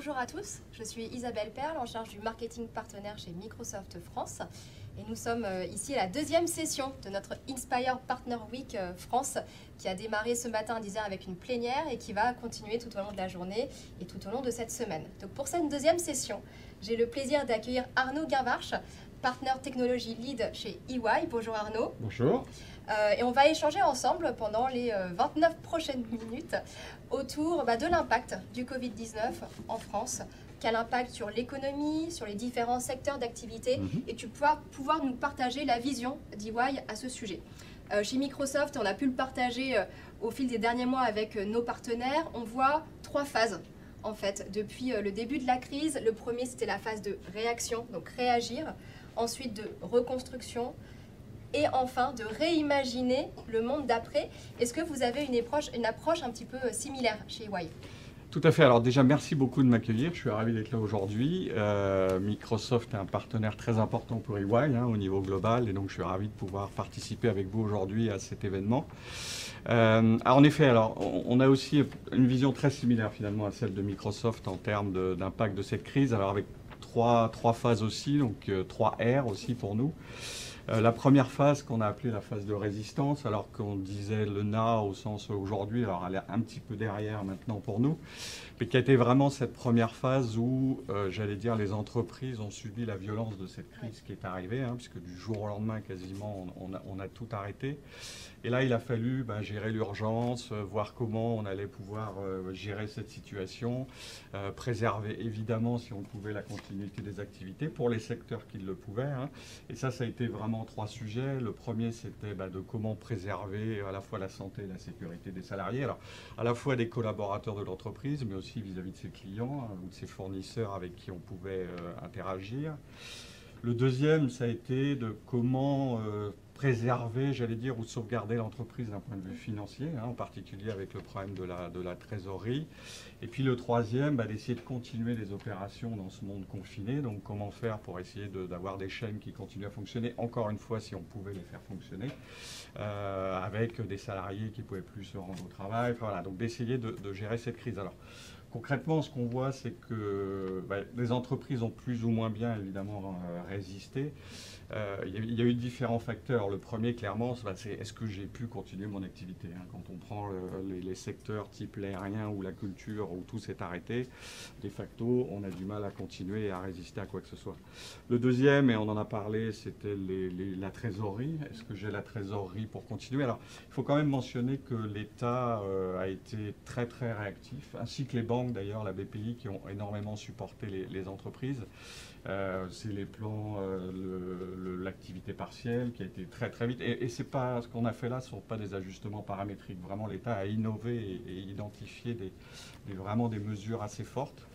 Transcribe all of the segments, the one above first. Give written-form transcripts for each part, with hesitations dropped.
Bonjour à tous, je suis Isabelle Perle, en charge du marketing partenaire chez Microsoft France. Et nous sommes ici à la deuxième session de notre Inspire Partner Week France, qui a démarré ce matin à 10h avec une plénière et qui va continuer tout au long de la journée et tout au long de cette semaine. Donc pour cette deuxième session, j'ai le plaisir d'accueillir Arnaud Guinvarch, partenaire technologie lead chez EY. Bonjour Arnaud. Bonjour. Et on va échanger ensemble pendant les 29 prochaines minutes autour de l'impact du Covid-19 en France. Quel impact sur l'économie, sur les différents secteurs d'activité, et tu vas pouvoir nous partager la vision d'EY à ce sujet. Chez Microsoft, on a pu le partager au fil des derniers mois avec nos partenaires. On voit 3 phases en fait depuis le début de la crise. Le premier, c'était la phase de réaction, donc réagir. Ensuite, de reconstruction. Et enfin, de réimaginer le monde d'après. Est-ce que vous avez une approche un petit peu similaire chez EY ? Tout à fait. Alors déjà, merci beaucoup de m'accueillir. Je suis ravi d'être là aujourd'hui. Microsoft est un partenaire très important pour EY au niveau global. Et donc, je suis ravi de pouvoir participer avec vous aujourd'hui à cet événement. En effet, on a aussi une vision très similaire finalement à celle de Microsoft en termes d'impact de cette crise. Alors avec trois phases aussi, donc 3 R aussi pour nous. La première phase qu'on a appelée la phase de résistance, alors qu'on disait le NA au sens aujourd'hui, alors elle est un petit peu derrière maintenant pour nous, mais qui a été vraiment cette première phase où, j'allais dire, les entreprises ont subi la violence de cette crise qui est arrivée, puisque du jour au lendemain, quasiment, on a tout arrêté. Et là, il a fallu gérer l'urgence, voir comment on allait pouvoir gérer cette situation, préserver évidemment, si on pouvait, la continuité des activités pour les secteurs qui le pouvaient. Et ça a été vraiment 3 sujets. Le premier, c'était de comment préserver à la fois la santé et la sécurité des salariés, alors à la fois des collaborateurs de l'entreprise, mais aussi vis-à-vis de ses clients ou de ses fournisseurs avec qui on pouvait interagir. Le deuxième, ça a été de comment préserver, j'allais dire, ou sauvegarder l'entreprise d'un point de vue financier, en particulier avec le problème de la trésorerie. Et puis le troisième, d'essayer de continuer les opérations dans ce monde confiné. Donc comment faire pour essayer d'avoir des chaînes qui continuent à fonctionner, encore une fois, si on pouvait les faire fonctionner, avec des salariés qui ne pouvaient plus se rendre au travail. Enfin, voilà, donc d'essayer de gérer cette crise. Alors, concrètement, ce qu'on voit, c'est que les entreprises ont plus ou moins bien, évidemment, résisté. Il y a eu différents facteurs. Le premier, clairement, c'est est-ce que j'ai pu continuer mon activité. Quand on prend les secteurs type l'aérien ou la culture, où tout s'est arrêté, de facto, on a du mal à continuer et à résister à quoi que ce soit. Le deuxième, et on en a parlé, c'était la trésorerie. Est-ce que j'ai la trésorerie pour continuer? Alors, il faut quand même mentionner que l'État a été très, très réactif, ainsi que les banques, d'ailleurs, la BPI, qui ont énormément supporté les entreprises. C'est les plans, l'activité partielle qui a été très très vite. Et c'est pas ce qu'on a fait là, ce ne sont pas des ajustements paramétriques. Vraiment, l'État a innové et identifié vraiment des mesures assez fortes.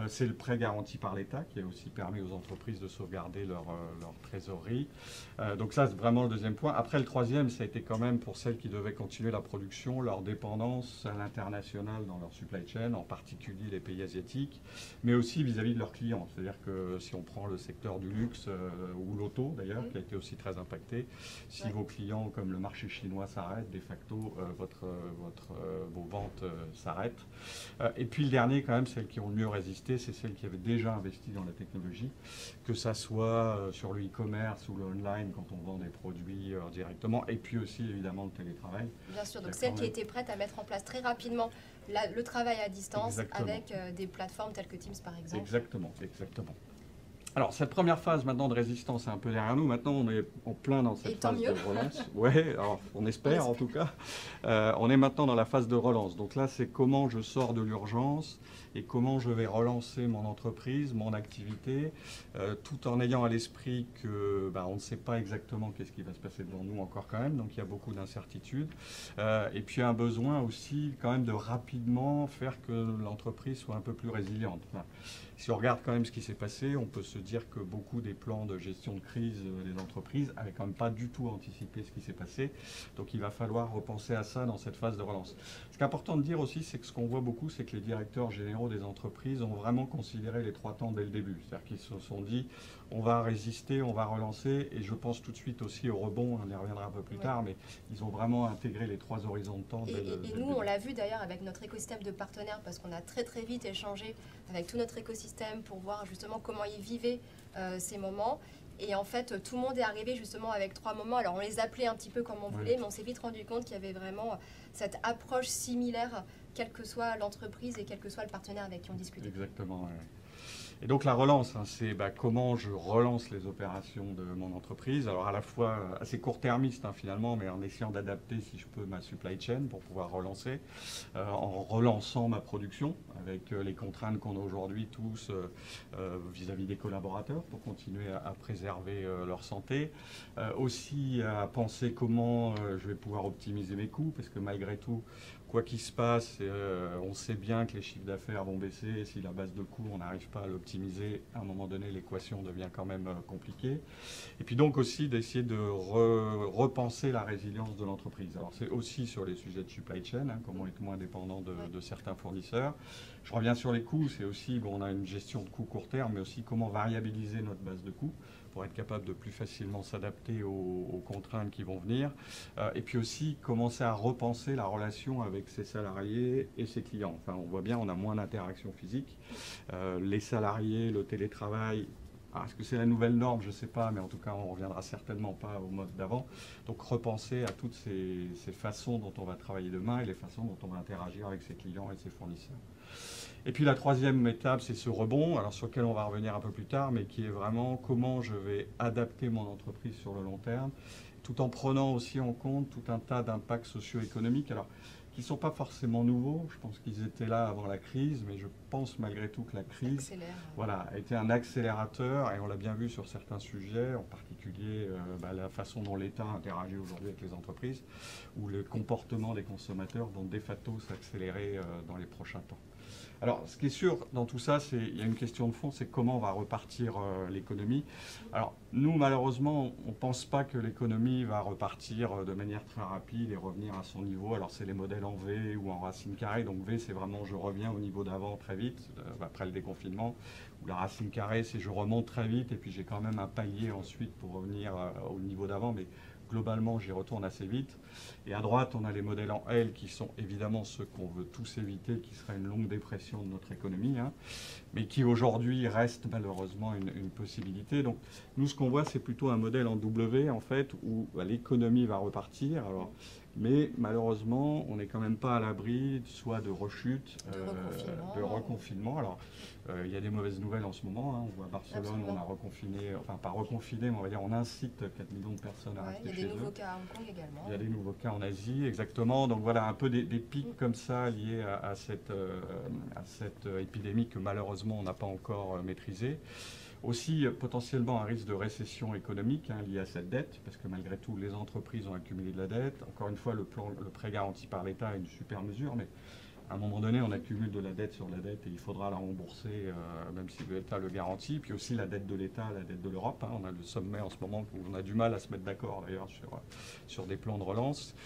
C'est le prêt garanti par l'État qui a aussi permis aux entreprises de sauvegarder leur trésorerie. Donc ça, c'est vraiment le deuxième point. Après, le troisième, ça a été quand même pour celles qui devaient continuer la production, leur dépendance à l'international dans leur supply chain, en particulier les pays asiatiques, mais aussi vis-à-vis de leurs clients. C'est-à-dire que si on prend le secteur du luxe ou l'auto d'ailleurs, qui a été aussi très impacté, si vos clients, comme le marché chinois, s'arrêtent, de facto, vos ventes s'arrêtent. Et puis le dernier, quand même, celles qui ont le mieux résisté, c'est celles qui avaient déjà investi dans la technologie, que ça soit sur le e-commerce ou le online quand on vend des produits directement, et puis aussi évidemment le télétravail. Bien sûr, donc celles qui étaient prêtes à mettre en place très rapidement le travail à distance. Exactement. Avec des plateformes telles que Teams par exemple. Exactement, exactement. Alors, cette première phase maintenant de résistance est un peu derrière nous. Maintenant, on est en plein dans cette phase de relance. Oui, on espère en tout cas. On est maintenant dans la phase de relance. Donc là, c'est comment je sors de l'urgence et comment je vais relancer mon entreprise, mon activité, tout en ayant à l'esprit que on ne sait pas exactement qu'est-ce qui va se passer devant nous encore quand même. Donc, il y a beaucoup d'incertitudes. Et puis, un besoin aussi quand même de rapidement faire que l'entreprise soit un peu plus résiliente. Voilà. Si on regarde quand même ce qui s'est passé, on peut se dire que beaucoup des plans de gestion de crise des entreprises n'avaient quand même pas du tout anticipé ce qui s'est passé. Donc il va falloir repenser à ça dans cette phase de relance. Ce qui est important de dire aussi, c'est que ce qu'on voit beaucoup, c'est que les directeurs généraux des entreprises ont vraiment considéré les 3 temps dès le début. C'est-à-dire qu'ils se sont dit, on va résister, on va relancer, et je pense tout de suite aussi au rebond, on y reviendra un peu plus tard, mais ils ont vraiment intégré les 3 horizons de temps. Et nous, on l'a vu d'ailleurs avec notre écosystème de partenaires, parce qu'on a très très vite échangé avec tout notre écosystème pour voir justement comment ils vivaient ces moments. Et en fait, tout le monde est arrivé justement avec 3 moments. Alors, on les appelait un petit peu comme on voulait, mais on s'est vite rendu compte qu'il y avait vraiment cette approche similaire, quelle que soit l'entreprise et quel que soit le partenaire avec qui on discutait. Exactement, ouais. Et donc la relance, hein, c'est comment je relance les opérations de mon entreprise. Alors à la fois assez court-termiste finalement, mais en essayant d'adapter, si je peux, ma supply chain pour pouvoir relancer, en relançant ma production avec les contraintes qu'on a aujourd'hui tous vis-à-vis des collaborateurs pour continuer à préserver leur santé. Aussi à penser comment je vais pouvoir optimiser mes coûts, parce que malgré tout, quoi qu'il se passe, on sait bien que les chiffres d'affaires vont baisser. Et si la base de coûts, on n'arrive pas à l'optimiser, à un moment donné, l'équation devient quand même compliquée. Et puis donc aussi d'essayer de repenser la résilience de l'entreprise. Alors c'est aussi sur les sujets de supply chain, comment être moins dépendant de certains fournisseurs. Je reviens sur les coûts, c'est aussi, on a une gestion de coûts court terme, mais aussi comment variabiliser notre base de coûts pour être capable de plus facilement s'adapter aux contraintes qui vont venir. Et puis aussi commencer à repenser la relation avec ses salariés et ses clients. Enfin, on voit bien, on a moins d'interactions physiques. Les salariés, le télétravail, est-ce que c'est la nouvelle norme? Je ne sais pas, mais en tout cas, on ne reviendra certainement pas au mode d'avant. Donc, repenser à toutes ces façons dont on va travailler demain et les façons dont on va interagir avec ses clients et ses fournisseurs. Et puis la troisième étape, c'est ce rebond, alors sur lequel on va revenir un peu plus tard, mais qui est vraiment comment je vais adapter mon entreprise sur le long terme, tout en prenant aussi en compte tout un tas d'impacts socio-économiques, alors qui ne sont pas forcément nouveaux. Je pense qu'ils étaient là avant la crise, mais je pense malgré tout que la crise a été un accélérateur, et on l'a bien vu sur certains sujets, en particulier la façon dont l'État interagit aujourd'hui avec les entreprises, où le comportement des consommateurs vont de facto s'accélérer dans les prochains temps. Alors, ce qui est sûr dans tout ça, il y a une question de fond, c'est comment on va repartir l'économie. Alors, nous, malheureusement, on ne pense pas que l'économie va repartir de manière très rapide et revenir à son niveau. Alors, c'est les modèles en V ou en racine carrée. Donc, V, c'est vraiment je reviens au niveau d'avant très vite, après le déconfinement. Ou la racine carrée, c'est je remonte très vite et puis j'ai quand même un palier ensuite pour revenir au niveau d'avant. Mais globalement, j'y retourne assez vite. Et à droite, on a les modèles en L qui sont évidemment ceux qu'on veut tous éviter, qui serait une longue dépression de notre économie, mais qui aujourd'hui restent malheureusement une possibilité. Donc nous, ce qu'on voit, c'est plutôt un modèle en W, en fait, où l'économie va repartir. Alors, mais malheureusement, on n'est quand même pas à l'abri soit de rechute, de reconfinement. Alors, il y a des mauvaises nouvelles en ce moment. On voit à Barcelone, absolument. On a reconfiné, enfin pas reconfiné, mais on va dire on incite 4 millions de personnes à rester chez eux. Il y a des nouveaux cas à Hong Kong également. Il y a des nouveaux cas en Asie, exactement. Donc voilà, un peu des pics comme ça liés à cette épidémie que malheureusement on n'a pas encore maîtrisée. Aussi, potentiellement, un risque de récession économique lié à cette dette, parce que malgré tout, les entreprises ont accumulé de la dette. Encore une fois, le prêt garanti par l'État est une super mesure, mais à un moment donné, on accumule de la dette sur la dette et il faudra la rembourser, même si l'État le garantit. Puis aussi la dette de l'État, la dette de l'Europe. On a le sommet en ce moment où on a du mal à se mettre d'accord, d'ailleurs, sur des plans de relance.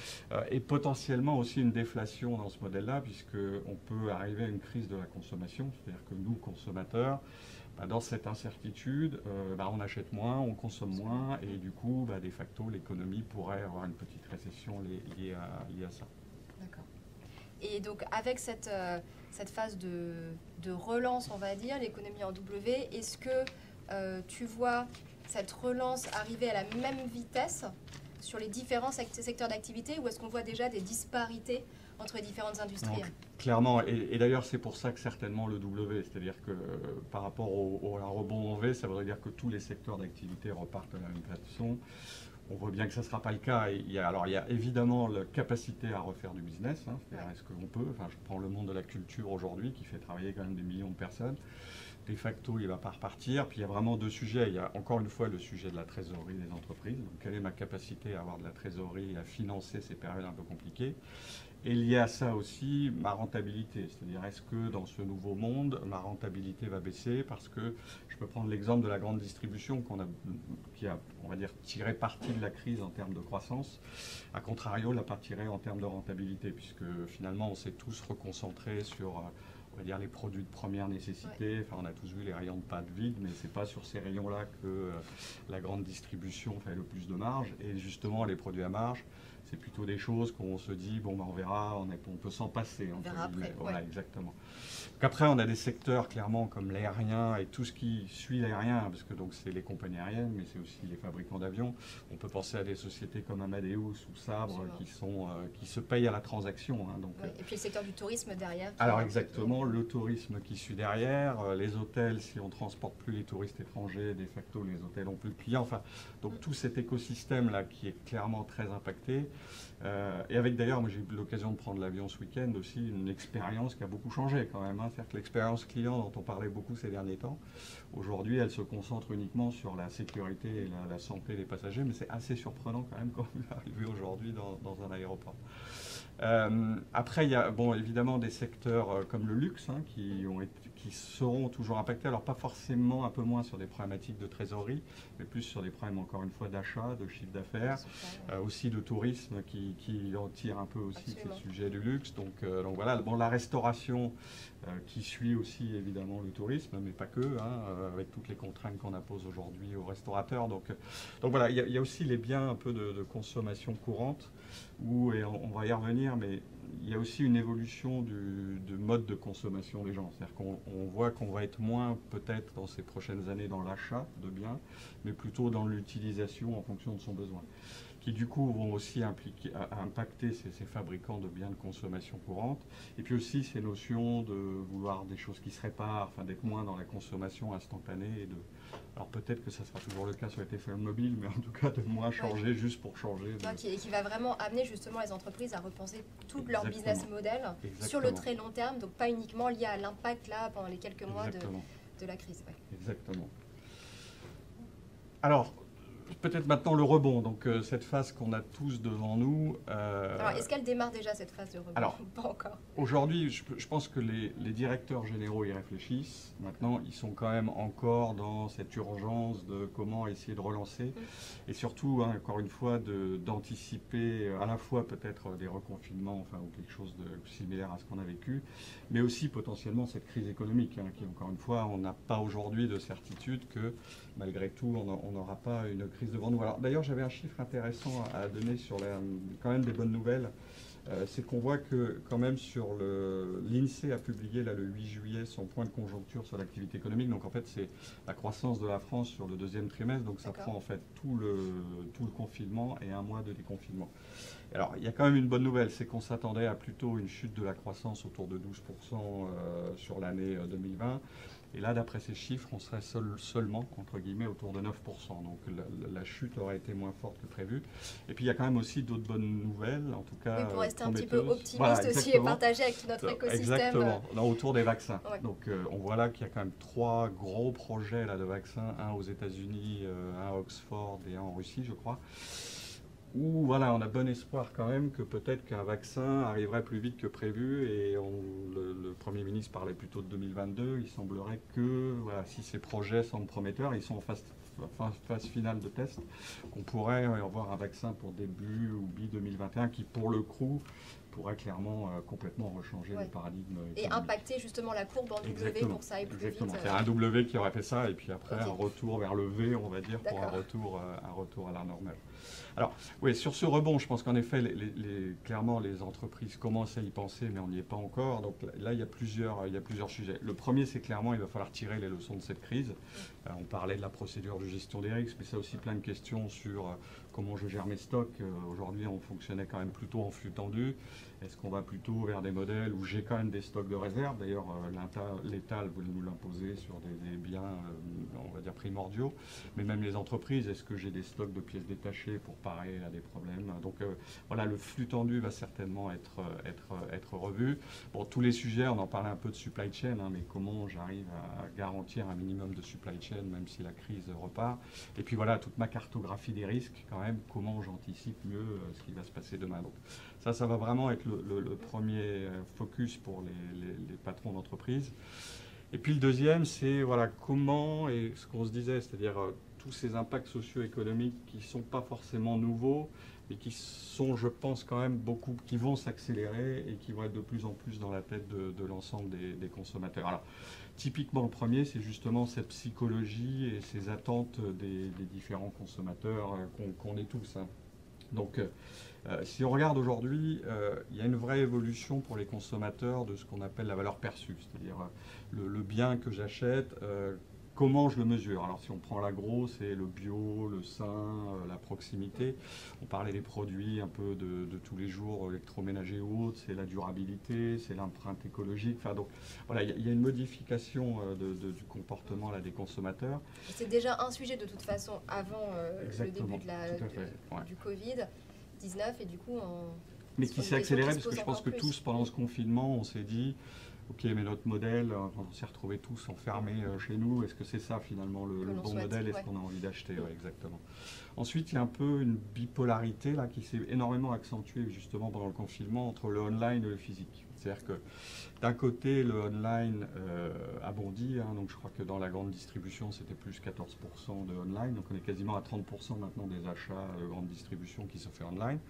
Et potentiellement aussi une déflation dans ce modèle-là, puisqu'on peut arriver à une crise de la consommation. C'est-à-dire que nous, consommateurs, dans cette incertitude, on achète moins, on consomme moins, et du coup, de facto, l'économie pourrait avoir une petite récession liée à ça. D'accord. Et donc, avec cette phase de relance, on va dire, l'économie en W, est-ce que tu vois cette relance arriver à la même vitesse sur les différents secteurs d'activité, ou est-ce qu'on voit déjà des disparités entre les différentes industries? Donc, clairement, et d'ailleurs c'est pour ça que certainement le W, c'est-à-dire que par rapport au rebond en V, ça voudrait dire que tous les secteurs d'activité repartent à la même façon. On voit bien que ça ne sera pas le cas. Il y a évidemment la capacité à refaire du business, c'est-à-dire est-ce qu'on peut, je prends le monde de la culture aujourd'hui qui fait travailler quand même des millions de personnes. De facto, il ne va pas repartir. Puis il y a vraiment 2 sujets. Il y a encore une fois le sujet de la trésorerie des entreprises. Donc, quelle est ma capacité à avoir de la trésorerie et à financer ces périodes un peu compliquées? Et lié à ça aussi, ma rentabilité. C'est-à-dire, est-ce que dans ce nouveau monde, ma rentabilité va baisser? Parce que je peux prendre l'exemple de la grande distribution qui a, on va dire, tiré parti de la crise en termes de croissance. A contrario, l'a pas tiré en termes de rentabilité, puisque finalement, on s'est tous reconcentrés sur va dire les produits de première nécessité. Enfin, on a tous vu les rayons de pâtes vides, mais c'est pas sur ces rayons-là que la grande distribution fait le plus de marge. Et justement, les produits à marge, c'est plutôt des choses qu'on se dit, bon, ben, on verra, on peut s'en passer. On verra après. Voilà, exactement. Donc après, on a des secteurs clairement comme l'aérien et tout ce qui suit l'aérien, parce que donc c'est les compagnies aériennes, mais c'est aussi les fabricants d'avions. On peut penser à des sociétés comme Amadeus ou Sabre qui se payent à la transaction. Hein, donc, et puis le secteur du tourisme derrière. Alors exactement, le tourisme qui suit derrière, les hôtels, si on ne transporte plus les touristes étrangers, de facto les hôtels n'ont plus de clients. Enfin, donc tout cet écosystème-là qui est clairement très impacté. Et avec d'ailleurs, moi j'ai eu l'occasion de prendre l'avion ce week-end aussi, une expérience qui a beaucoup changé quand même. Hein. C'est-à-dire que l'expérience client dont on parlait beaucoup ces derniers temps, aujourd'hui elle se concentre uniquement sur la sécurité et la santé des passagers, mais c'est assez surprenant quand même quand vous arrivez aujourd'hui dans un aéroport. Après, il y a évidemment des secteurs comme le luxe qui seront toujours impactés. Alors pas forcément, un peu moins sur des problématiques de trésorerie, mais plus sur des problèmes encore une fois d'achat, de chiffre d'affaires, aussi de tourisme qui en tire un peu aussi ces sujets du luxe. Donc voilà, la restauration qui suit aussi évidemment le tourisme, mais pas que, avec toutes les contraintes qu'on impose aujourd'hui aux restaurateurs. Donc voilà, il y a aussi les biens un peu de consommation courante, et on va y revenir, mais il y a aussi une évolution du mode de consommation des gens. C'est-à-dire qu'on voit qu'on va être moins peut-être dans ces prochaines années dans l'achat de biens, mais plutôt dans l'utilisation en fonction de son besoin, qui du coup vont aussi impacter ces fabricants de biens de consommation courante. Et puis aussi ces notions de vouloir des choses qui se réparent, enfin d'être moins dans la consommation instantanée. Alors peut-être que ça sera toujours le cas sur les téléphones mobiles, mais en tout cas de moins changer juste pour changer. Qui va vraiment amener justement les entreprises à repenser tout leur business model sur le très long terme, donc pas uniquement lié à l'impact là pendant les quelques mois de la crise. Exactement. Alors, peut-être maintenant le rebond, donc cette phase qu'on a tous devant nous. Alors, est-ce qu'elle démarre déjà cette phase de rebond? Alors, pas encore. Aujourd'hui, je pense que les directeurs généraux y réfléchissent. Maintenant, ils sont quand même encore dans cette urgence de comment essayer de relancer. Et surtout, encore une fois, d'anticiper à la fois peut-être des reconfinements, ou quelque chose de similaire à ce qu'on a vécu, mais aussi potentiellement cette crise économique, qui encore une fois, on n'a pas aujourd'hui de certitude que malgré tout, on n'aura pas une crise devant nous. Alors d'ailleurs, j'avais un chiffre intéressant à donner sur quand même des bonnes nouvelles. C'est qu'on voit que quand même l'INSEE a publié là, le 8 juillet son point de conjoncture sur l'activité économique. Donc en fait, c'est la croissance de la France sur le deuxième trimestre. Donc ça prend en fait tout le confinement et un mois de déconfinement. Alors il y a quand même une bonne nouvelle, c'est qu'on s'attendait à plutôt une chute de la croissance autour de 12% sur l'année 2020. Et là, d'après ces chiffres, on serait seulement, entre guillemets, autour de 9%. Donc la chute aurait été moins forte que prévu. Et puis il y a quand même aussi d'autres bonnes nouvelles, en tout cas pour rester un petit peu optimiste aussi et partager avec notre écosystème. Exactement, autour des vaccins. Donc on voit là qu'il y a quand même 3 gros projets là, de vaccins, un aux États-Unis, un à Oxford et un en Russie, je crois. Où voilà, on a bon espoir quand même que peut-être qu'un vaccin arriverait plus vite que prévu, et le Premier ministre parlait plutôt de 2022. Il semblerait que si ces projets semblent prometteurs, ils sont en phase finale de test, qu'on pourrait avoir un vaccin pour début ou mi-2021 qui pour le coup pourrait clairement complètement rechanger le paradigme et impacter justement la courbe en W pour que ça aille plus vite. C'est un W qui aurait fait ça, et puis après un retour vers le V, on va dire, pour un retour à la normale. Alors, oui, sur ce rebond, je pense qu'en effet, clairement, les entreprises commencent à y penser, mais on n'y est pas encore. Donc là, il y a plusieurs sujets. Le premier, c'est clairement, il va falloir tirer les leçons de cette crise. On parlait de la procédure de gestion des risques, mais ça aussi plein de questions sur comment je gère mes stocks. Aujourd'hui, on fonctionnait quand même plutôt en flux tendu. Est-ce qu'on va plutôt vers des modèles où j'ai quand même des stocks de réserve? D'ailleurs, l'État voulait nous l'imposer sur des biens, on va dire, primordiaux. Mais même les entreprises, est-ce que j'ai des stocks de pièces détachées pour parer à des problèmes? Donc voilà, le flux tendu va certainement être revu. Bon, tous les sujets, on en parlait un peu de supply chain, mais comment j'arrive à garantir un minimum de supply chain même si la crise repart? Et puis voilà, toute ma cartographie des risques, quand même, comment j'anticipe mieux ce qui va se passer demain. Donc ça va vraiment être le premier focus pour les patrons d'entreprise. Et puis le deuxième, c'est comment, et ce qu'on se disait, c'est-à-dire tous ces impacts socio-économiques qui ne sont pas forcément nouveaux, mais qui sont, je pense, quand même beaucoup, qui vont s'accélérer et qui vont être de plus en plus dans la tête de l'ensemble des consommateurs. Alors, typiquement, le premier, c'est justement cette psychologie et ces attentes des différents consommateurs qu'on est tous, hein. Donc, si on regarde aujourd'hui, il y a une vraie évolution pour les consommateurs de ce qu'on appelle la valeur perçue, c'est-à-dire le bien que j'achète, comment je le mesure. Alors si on prend l'agro, c'est le bio, le sain, la proximité. On parlait des produits un peu de tous les jours, électroménagers ou autres, c'est la durabilité, c'est l'empreinte écologique. Enfin, donc voilà, il y a une modification du comportement là, des consommateurs. C'est déjà un sujet de toute façon avant le début du Covid-19 et du coup mais qui s'est accéléré parce que je pense que tous pendant ce confinement on s'est dit ok, mais notre modèle, on s'est retrouvés tous enfermés chez nous, est-ce que c'est ça finalement le bon modèle, est-ce qu'on a envie d'acheter? Exactement. Ensuite, il y a un peu une bipolarité là, qui s'est énormément accentuée justement pendant le confinement entre le online et le physique. C'est-à-dire que d'un côté, le online a bondi, hein, donc je crois que dans la grande distribution, c'était plus 14% de online, donc on est quasiment à 30% maintenant des achats de grande distribution qui se fait online.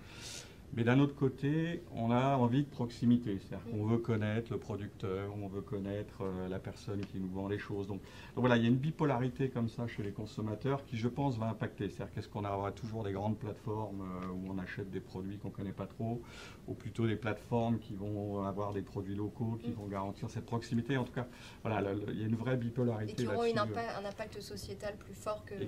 Mais d'un autre côté, on a envie de proximité, c'est-à-dire qu'on veut connaître le producteur, on veut connaître la personne qui nous vend les choses. Donc voilà, il y a une bipolarité comme ça chez les consommateurs qui, je pense, va impacter. C'est-à-dire qu'est-ce qu'on aura toujours des grandes plateformes où on achète des produits qu'on ne connaît pas trop, ou plutôt des plateformes qui vont avoir des produits locaux, qui vont garantir cette proximité. En tout cas, voilà, il y a une vraie bipolarité là-dessus. Et qui auront un impact sociétal plus fort que les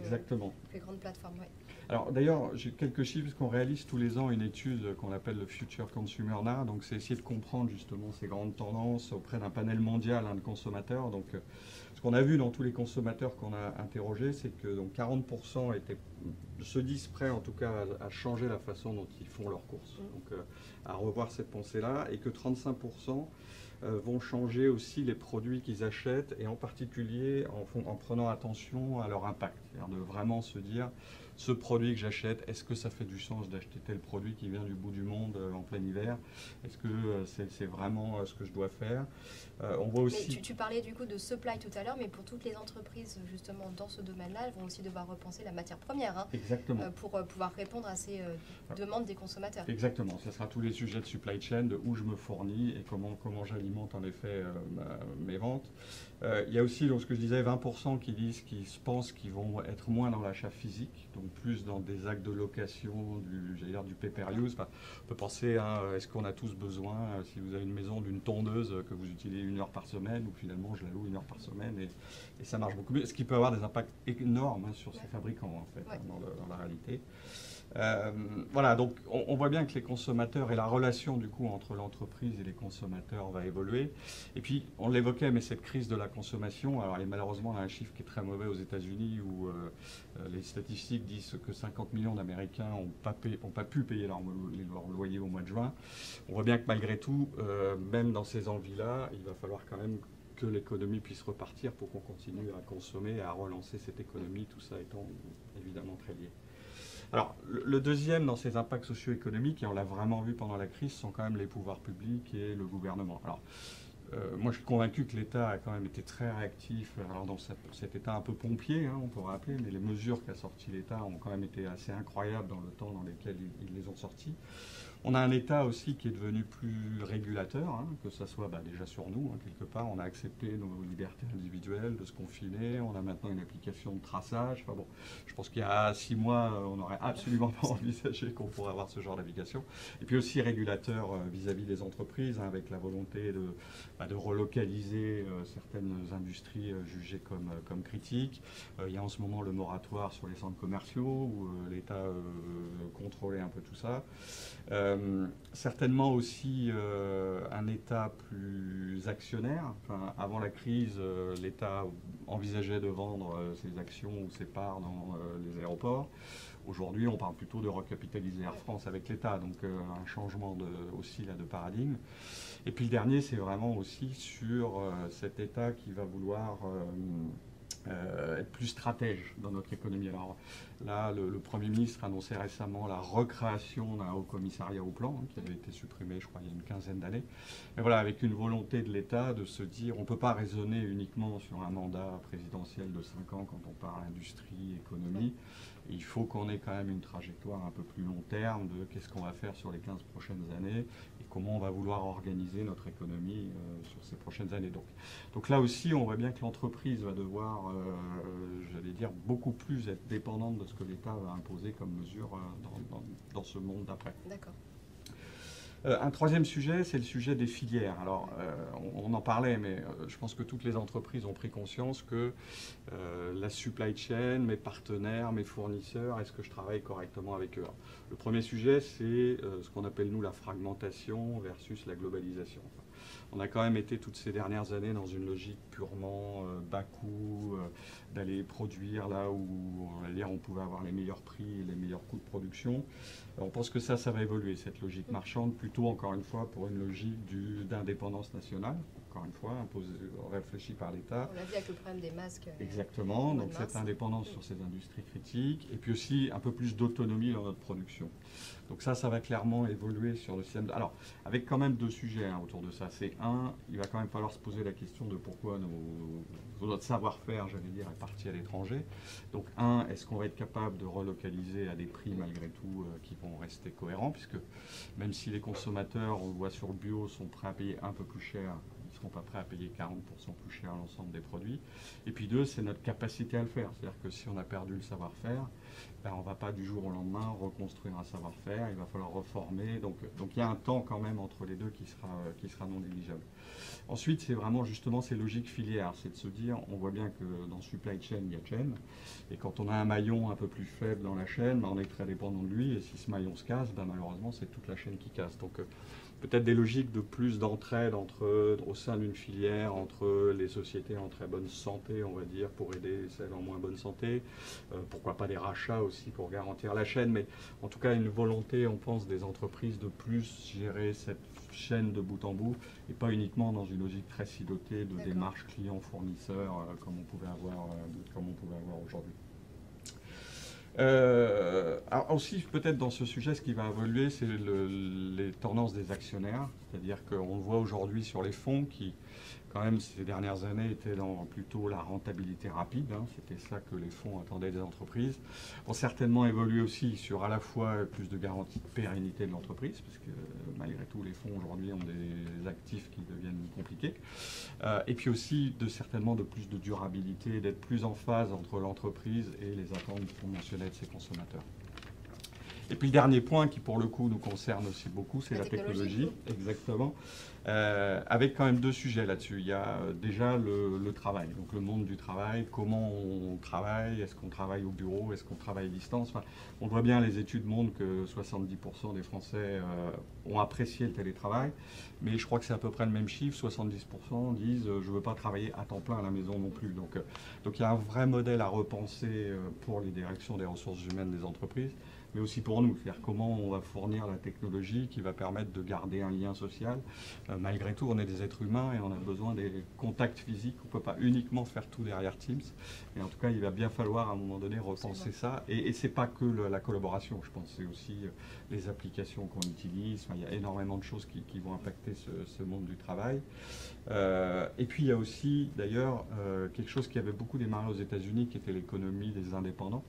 grandes plateformes. Ouais. Alors d'ailleurs, j'ai quelques chiffres parce qu'on réalise tous les ans une étude qu'on appelle le Future Consumer NA. Donc c'est essayer de comprendre justement ces grandes tendances auprès d'un panel mondial de consommateurs. Donc ce qu'on a vu dans tous les consommateurs qu'on a interrogés, c'est que donc 40% se disent prêts en tout cas à changer la façon dont ils font leurs courses, donc à revoir cette pensée-là, et que 35% vont changer aussi les produits qu'ils achètent, et en particulier en prenant attention à leur impact. C'est-à-dire de vraiment se dire, ce produit que j'achète, est-ce que ça fait du sens d'acheter tel produit qui vient du bout du monde en plein hiver? Est-ce que c'est vraiment ce que je dois faire? On voit aussi... Mais tu parlais du coup de supply tout à l'heure, mais pour toutes les entreprises justement dans ce domaine-là, elles vont aussi devoir repenser la matière première, hein, pour pouvoir répondre à ces demandes des consommateurs. Exactement, ce sera tous les sujets de supply chain, de où je me fournis et comment j'alimente en effet mes ventes. Il y a aussi, donc, ce que je disais, 20% qui pensent qu'ils vont être moins dans l'achat physique, donc plus dans des actes de location, du pay-per-use. Enfin, on peut penser à, est-ce qu'on a tous besoin, si vous avez une maison, d'une tondeuse que vous utilisez 1 heure par semaine, ou finalement je la loue 1 heure par semaine, et ça marche beaucoup mieux, ce qui peut avoir des impacts énormes sur ces fabricants, en fait, dans la réalité. Voilà, donc on voit bien que les consommateurs et la relation du coup entre l'entreprise et les consommateurs va évoluer. Et puis on l'évoquait, mais cette crise de la consommation, alors malheureusement on a un chiffre qui est très mauvais aux États-Unis où les statistiques disent que 50 millions d'Américains n'ont pas pu payer leur loyer au mois de juin. On voit bien que malgré tout, même dans ces envies-là, il va falloir quand même que l'économie puisse repartir pour qu'on continue à consommer, à relancer cette économie, tout ça étant évidemment très lié. Alors, le deuxième dans ces impacts socio-économiques, et on l'a vraiment vu pendant la crise, sont quand même les pouvoirs publics et le gouvernement. Alors, moi, je suis convaincu que l'État a quand même été très réactif. Alors, dans cet État un peu pompier, hein, on peut rappeler, mais les mesures qu'a sorties l'État ont quand même été assez incroyables dans le temps dans lequel ils les ont sorties. On a un État aussi qui est devenu plus régulateur, hein, que ce soit déjà sur nous, hein, quelque part. On a accepté nos libertés individuelles de se confiner. On a maintenant une application de traçage. Enfin bon, je pense qu'il y a 6 mois, on n'aurait absolument pas envisagé qu'on pourrait avoir ce genre d'application. Et puis aussi régulateur vis-à-vis des entreprises, hein, avec la volonté de relocaliser certaines industries jugées comme critiques. Il y a en ce moment le moratoire sur les centres commerciaux où l'État contrôlait un peu tout ça. Certainement aussi un État plus actionnaire. Enfin, avant la crise, l'État envisageait de vendre ses actions ou ses parts dans les aéroports. Aujourd'hui, on parle plutôt de recapitaliser Air France avec l'État, donc un changement aussi là, de paradigme. Et puis le dernier, c'est vraiment aussi sur cet État qui va vouloir être plus stratège dans notre économie. Alors là, le Premier ministre annonçait récemment la recréation d'un haut commissariat au plan, qui avait été supprimé, je crois, il y a une quinzaine d'années. Mais voilà, avec une volonté de l'État de se dire, on ne peut pas raisonner uniquement sur un mandat présidentiel de 5 ans quand on parle industrie, économie. Il faut qu'on ait quand même une trajectoire un peu plus long terme de qu'est-ce qu'on va faire sur les 15 prochaines années et comment on va vouloir organiser notre économie sur ces prochaines années. Donc là aussi, on voit bien que l'entreprise va devoir, j'allais dire, beaucoup plus être dépendante de ce que l'État va imposer comme mesure dans ce monde d'après. D'accord. Un troisième sujet, c'est le sujet des filières. Alors, on en parlait, mais je pense que toutes les entreprises ont pris conscience que la supply chain, mes partenaires, mes fournisseurs, est-ce que je travaille correctement avec eux? Le premier sujet, c'est ce qu'on appelle, nous, la fragmentation versus la globalisation. On a quand même été toutes ces dernières années dans une logique purement bas coût, d'aller produire là où on pouvait avoir les meilleurs prix et les meilleurs coûts de production. On pense que ça va évoluer, cette logique marchande, plutôt encore une fois pour une logique d'indépendance nationale, encore une fois, réfléchie par l'État. On l'a vu avec le problème des masques. Exactement, donc cette indépendance sur ces industries critiques, et puis aussi un peu plus d'autonomie dans notre production. Donc ça va clairement évoluer sur le système. Alors, avec quand même deux sujets autour de ça. C'est un, il va quand même falloir se poser la question de pourquoi notre savoir-faire, j'allais dire, est parti à l'étranger. Donc un, est-ce qu'on va être capable de relocaliser à des prix malgré tout qui vont rester cohérents, puisque même si les consommateurs, on le voit sur le bio, sont prêts à payer un peu plus cher, ils ne seront pas prêts à payer 40% plus cher l'ensemble des produits. Et puis deux, c'est notre capacité à le faire. C'est-à-dire que si on a perdu le savoir-faire, on ne va pas du jour au lendemain reconstruire un savoir-faire, il va falloir reformer. Donc il y a un temps quand même entre les deux qui sera non négligeable. Ensuite, c'est vraiment justement ces logiques filières. C'est de se dire, on voit bien que dans supply chain, il y a chaîne. Et quand on a un maillon un peu plus faible dans la chaîne, on est très dépendant de lui. Et si ce maillon se casse, malheureusement, c'est toute la chaîne qui casse. Donc peut-être des logiques de plus d'entraide au sein d'une filière, entre les sociétés en très bonne santé, on va dire, pour aider celles en moins bonne santé. Pourquoi pas des rachats aussi pour garantir la chaîne, mais en tout cas une volonté, on pense, des entreprises de plus gérer cette chaîne de bout en bout et pas uniquement dans une logique très silotée de démarche client-fournisseur comme on pouvait avoir aujourd'hui. Alors aussi, peut-être dans ce sujet, ce qui va évoluer, c'est les tendances des actionnaires. C'est-à-dire qu'on le voit aujourd'hui sur les fonds qui, quand même, ces dernières années, étaient dans plutôt la rentabilité rapide. C'était ça que les fonds attendaient des entreprises. Vont certainement évoluer aussi sur à la fois plus de garantie de pérennité de l'entreprise, parce que malgré tout, les fonds aujourd'hui ont des actifs qui deviennent compliqués. Et puis aussi, certainement, de plus de durabilité, d'être plus en phase entre l'entreprise et les attentes conventionnelles de ses consommateurs. Et puis le dernier point qui pour le coup nous concerne aussi beaucoup, c'est la technologie. Exactement. Avec quand même deux sujets là-dessus. Il y a déjà le travail, donc le monde du travail, comment on travaille, est-ce qu'on travaille au bureau, est-ce qu'on travaille à distance. Enfin, on voit bien, les études montrent que 70% des Français ont apprécié le télétravail, mais je crois que c'est à peu près le même chiffre, 70% disent je ne veux pas travailler à temps plein à la maison non plus. Donc il y a un vrai modèle à repenser pour les directions des ressources humaines des entreprises, mais aussi pour nous, c'est-à-dire comment on va fournir la technologie qui va permettre de garder un lien social. Malgré tout, on est des êtres humains et on a besoin des contacts physiques. On ne peut pas uniquement faire tout derrière Teams. Et en tout cas, il va bien falloir à un moment donné repenser ça. Et ce n'est pas que la collaboration, je pense, c'est aussi les applications qu'on utilise. Enfin, il y a énormément de choses qui vont impacter ce monde du travail. Et puis, il y a aussi, d'ailleurs, quelque chose qui avait beaucoup démarré aux États-Unis, qui était l'économie des indépendants.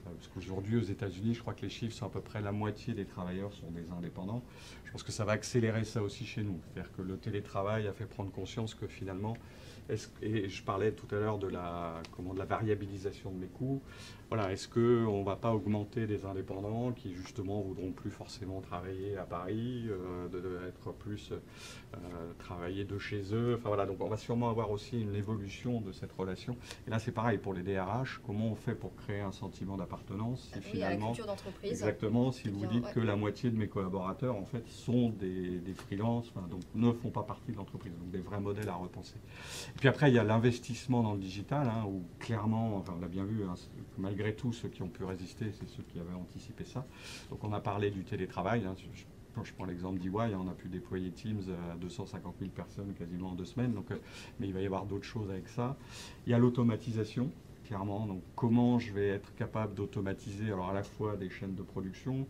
Parce qu'aujourd'hui, aux États-Unis, je crois que les chiffres sont à peu près la moitié des travailleurs sont des indépendants. Je pense que ça va accélérer ça aussi chez nous. C'est-à-dire que le télétravail a fait prendre conscience que finalement, et je parlais tout à l'heure de la variabilisation de mes coûts, voilà, est-ce qu'on ne va pas augmenter des indépendants qui justement voudront plus forcément travailler à Paris, être plus travailler de chez eux. Enfin voilà, donc on va sûrement avoir aussi une évolution de cette relation. Et là c'est pareil pour les DRH, comment on fait pour créer un sentiment d'appartenance si finalement, à la culture d'entreprise. Exactement, si vous dites que la moitié de mes collaborateurs en fait sont des freelances, donc ne font pas partie de l'entreprise, donc des vrais modèles à repenser. Et puis après il y a l'investissement dans le digital, où clairement, enfin, on l'a bien vu, malgré tout, ceux qui ont pu résister, c'est ceux qui avaient anticipé ça. Donc on a parlé du télétravail. Quand je prends l'exemple d'EY, on a pu déployer Teams à 250 000 personnes quasiment en 2 semaines, donc, mais il va y avoir d'autres choses avec ça. Il y a l'automatisation, clairement. Donc, comment je vais être capable d'automatiser alors à la fois des chaînes de production,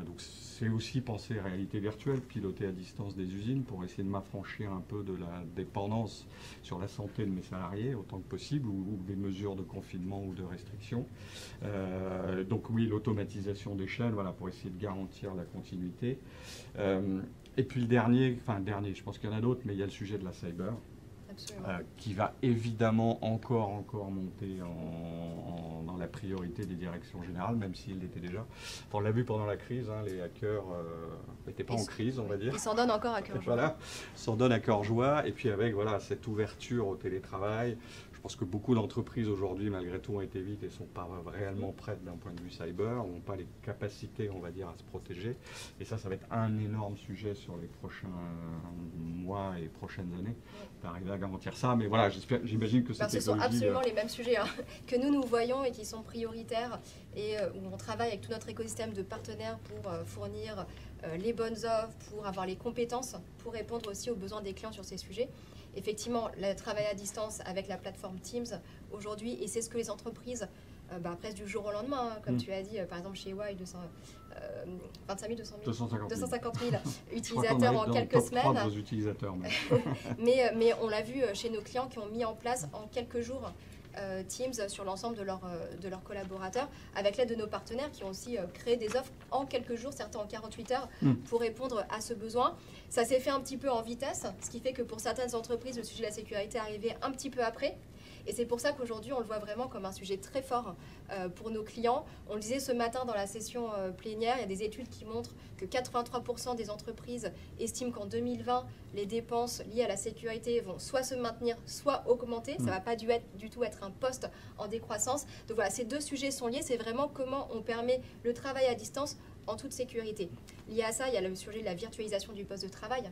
donc c'est aussi penser réalité virtuelle, piloter à distance des usines pour essayer de m'affranchir un peu de la dépendance sur la santé de mes salariés autant que possible, ou des mesures de confinement ou de restriction. Donc oui, l'automatisation des chaînes, voilà, pour essayer de garantir la continuité. Et puis le dernier, je pense qu'il y en a d'autres, mais il y a le sujet de la cyber. Qui va évidemment encore monter dans la priorité des directions générales, même s'il l'était déjà. Enfin, on l'a vu pendant la crise, hein, les hackers n'étaient pas en crise, on va dire. Ils s'en donnent encore à cœur joie. Voilà, s'en donnent à cœur joie. Et puis avec cette ouverture au télétravail, je pense que beaucoup d'entreprises aujourd'hui, malgré tout, ont été vite et ne sont pas réellement prêtes d'un point de vue cyber, n'ont pas les capacités, on va dire, à se protéger. Et ça va être un énorme sujet sur les prochains mois et prochaines années, d'arriver à garantir ça. Mais voilà, j'imagine que ce sont absolument les mêmes sujets que nous voyons et qui sont prioritaires et où on travaille avec tout notre écosystème de partenaires pour fournir les bonnes offres, pour avoir les compétences, pour répondre aussi aux besoins des clients sur ces sujets. Effectivement, le travail à distance avec la plateforme Teams aujourd'hui, et c'est ce que les entreprises, presque du jour au lendemain, comme tu as dit, par exemple chez EY, 25 000, 250 000 utilisateurs en quelques semaines. Vos utilisateurs, mais on l'a vu chez nos clients qui ont mis en place en quelques jours Teams sur l'ensemble de leurs collaborateurs, avec l'aide de nos partenaires qui ont aussi créé des offres en quelques jours, certains en 48 heures, pour répondre à ce besoin. Ça s'est fait un petit peu en vitesse, ce qui fait que pour certaines entreprises, le sujet de la sécurité est arrivé un petit peu après. Et c'est pour ça qu'aujourd'hui, on le voit vraiment comme un sujet très fort pour nos clients. On le disait ce matin dans la session plénière, il y a des études qui montrent que 83% des entreprises estiment qu'en 2020, les dépenses liées à la sécurité vont soit se maintenir, soit augmenter. Ça ne va pas du tout être un poste en décroissance. Donc voilà, ces deux sujets sont liés. C'est vraiment comment on permet le travail à distance en toute sécurité. Lié à ça, il y a le sujet de la virtualisation du poste de travail.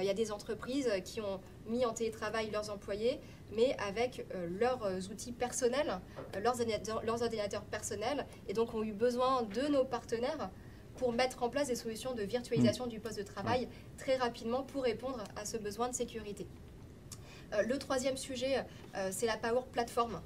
Il y a des entreprises qui ont mis en télétravail leurs employés, mais avec leurs outils personnels, leurs ordinateurs personnels, et donc ont eu besoin de nos partenaires pour mettre en place des solutions de virtualisation du poste de travail très rapidement pour répondre à ce besoin de sécurité. Le troisième sujet, c'est la Power Platform.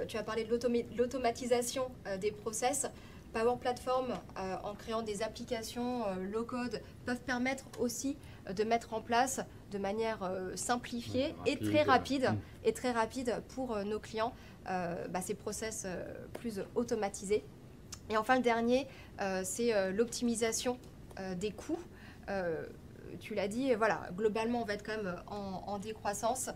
Tu as parlé de l'automatisation des process. Power Platform, en créant des applications low-code, peuvent permettre aussi de mettre en place de manière simplifiée et très rapide pour nos clients ces process plus automatisés. Et enfin, le dernier, c'est l'optimisation des coûts. Tu l'as dit, voilà, globalement, on va être quand même en décroissance.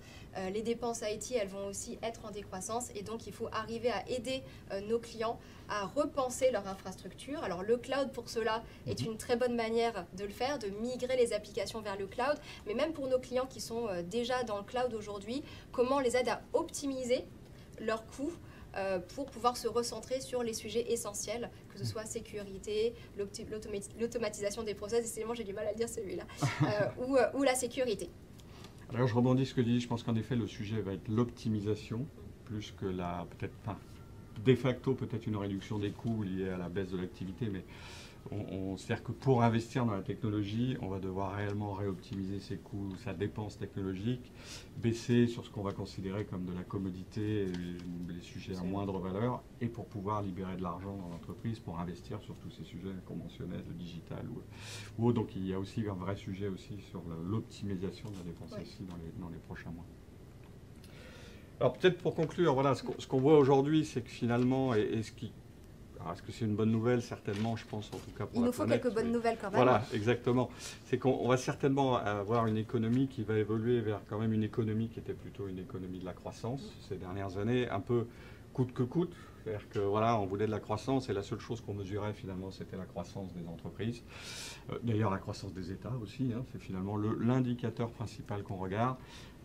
Les dépenses IT, elles vont aussi être en décroissance. Et donc, il faut arriver à aider nos clients à repenser leur infrastructure. Alors, le cloud, pour cela, est une très bonne manière de le faire, de migrer les applications vers le cloud. Mais même pour nos clients qui sont déjà dans le cloud aujourd'hui, comment on les aide à optimiser leurs coûts pour pouvoir se recentrer sur les sujets essentiels, que ce soit sécurité, l'automatisation des process, décidément j'ai du mal à le dire celui-là, ou la sécurité. Alors je rebondis sur ce que tu dis, je pense qu'en effet le sujet va être l'optimisation, plus que de facto peut-être une réduction des coûts liée à la baisse de l'activité, mais c'est-à-dire que pour investir dans la technologie, on va devoir réellement réoptimiser ses coûts, sa dépense technologique, baisser sur ce qu'on va considérer comme de la commodité, les sujets à moindre valeur, et pour pouvoir libérer de l'argent dans l'entreprise pour investir sur tous ces sujets conventionnels, le digital ou autre. Donc il y a aussi un vrai sujet aussi sur l'optimisation de la dépense aussi dans les prochains mois. Alors peut-être pour conclure, voilà, ce qu'on voit aujourd'hui, c'est que finalement, est-ce que c'est une bonne nouvelle? Certainement, je pense, en tout cas pour la planète. Il nous faut quelques bonnes nouvelles quand même. Voilà, exactement. C'est qu'on va certainement avoir une économie qui va évoluer vers quand même une économie qui était plutôt une économie de la croissance ces dernières années, un peu coûte que coûte. C'est-à-dire que voilà, on voulait de la croissance et la seule chose qu'on mesurait finalement, c'était la croissance des entreprises. D'ailleurs, la croissance des États aussi, hein, c'est finalement l'indicateur principal qu'on regarde.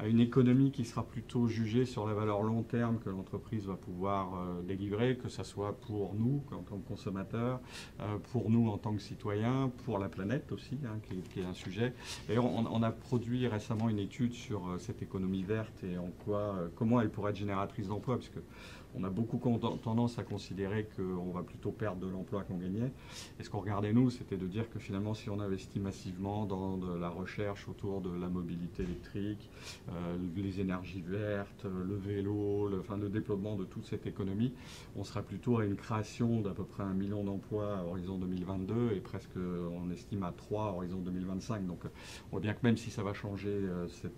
Une économie qui sera plutôt jugée sur la valeur long terme que l'entreprise va pouvoir délivrer, que ce soit pour nous en tant que consommateurs, pour nous en tant que citoyens, pour la planète aussi, hein, qui est un sujet. D'ailleurs, on a produit récemment une étude sur cette économie verte et comment elle pourrait être génératrice d'emplois, puisque On a beaucoup tendance à considérer qu'on va plutôt perdre de l'emploi qu'on gagnait. Et ce qu'on regardait, nous, c'était de dire que finalement, si on investit massivement dans de la recherche autour de la mobilité électrique, les énergies vertes, le vélo, le développement de toute cette économie, on sera plutôt à une création d'à peu près 1 million d'emplois à horizon 2022 et presque, on estime, à 3 à horizon 2025. Donc on voit bien que même si ça va changer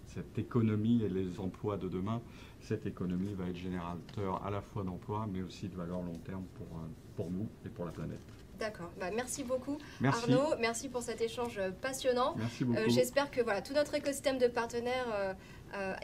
cette économie et les emplois de demain, cette économie va être générateur à la fois d'emplois mais aussi de valeur long terme pour nous et pour la planète. D'accord. Merci beaucoup merci. Arnaud. Merci pour cet échange passionnant. Merci beaucoup. J'espère que tout notre écosystème de partenaires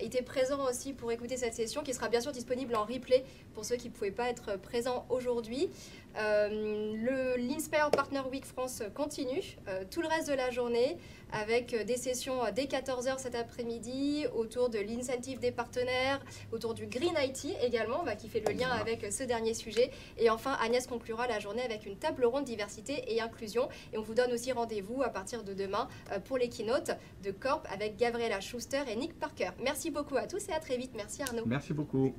était présent aussi pour écouter cette session qui sera bien sûr disponible en replay pour ceux qui ne pouvaient pas être présents aujourd'hui. L'Inspire Partner Week France continue tout le reste de la journée avec des sessions dès 14h cet après-midi autour de l'incentive des partenaires, autour du Green IT également, qui fait le lien avec ce dernier sujet. Et enfin, Agnès conclura la journée avec une table ronde diversité et inclusion. Et on vous donne aussi rendez-vous à partir de demain pour les keynotes de Corp avec Gabriela Schuster et Nick Parker. Merci beaucoup à tous et à très vite. Merci Arnaud. Merci beaucoup.